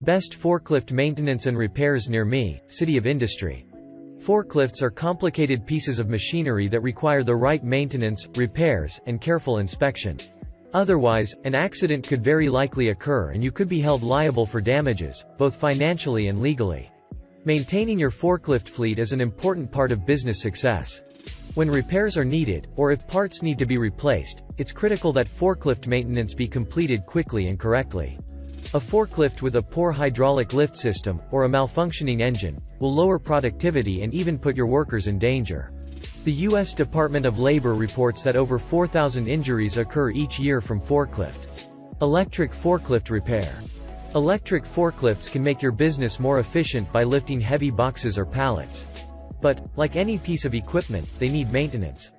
Best forklift maintenance and repairs near me, City of Industry. Forklifts are complicated pieces of machinery that require the right maintenance, repairs, and careful inspection. Otherwise, an accident could very likely occur and you could be held liable for damages, both financially and legally. Maintaining your forklift fleet is an important part of business success. When repairs are needed, or if parts need to be replaced, it's critical that forklift maintenance be completed quickly and correctly. A forklift with a poor hydraulic lift system, or a malfunctioning engine, will lower productivity and even put your workers in danger. The U.S. Department of Labor reports that over 4,000 injuries occur each year from forklift. Electric forklift repair. Electric forklifts can make your business more efficient by lifting heavy boxes or pallets. But, like any piece of equipment, they need maintenance.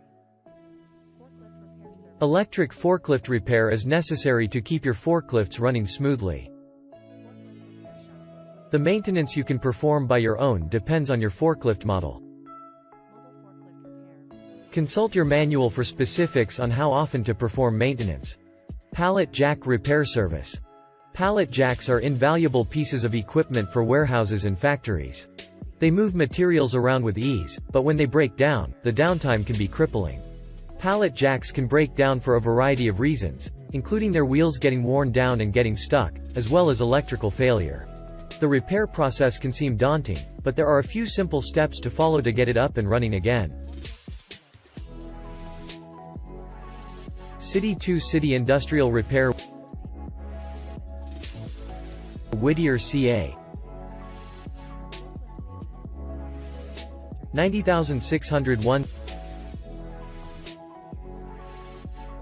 Electric forklift repair is necessary to keep your forklifts running smoothly. The maintenance you can perform by your own depends on your forklift model. Consult your manual for specifics on how often to perform maintenance. Pallet jack repair service. Pallet jacks are invaluable pieces of equipment for warehouses and factories. They move materials around with ease, but when they break down, the downtime can be crippling. Pallet jacks can break down for a variety of reasons, including their wheels getting worn down and getting stuck, as well as electrical failure. The repair process can seem daunting, but there are a few simple steps to follow to get it up and running again. City Industrial Repair, Whittier Ca. 90601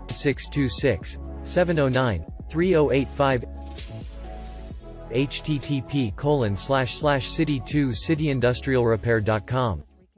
626-709-3085 http://city2cityindustrialrepair.com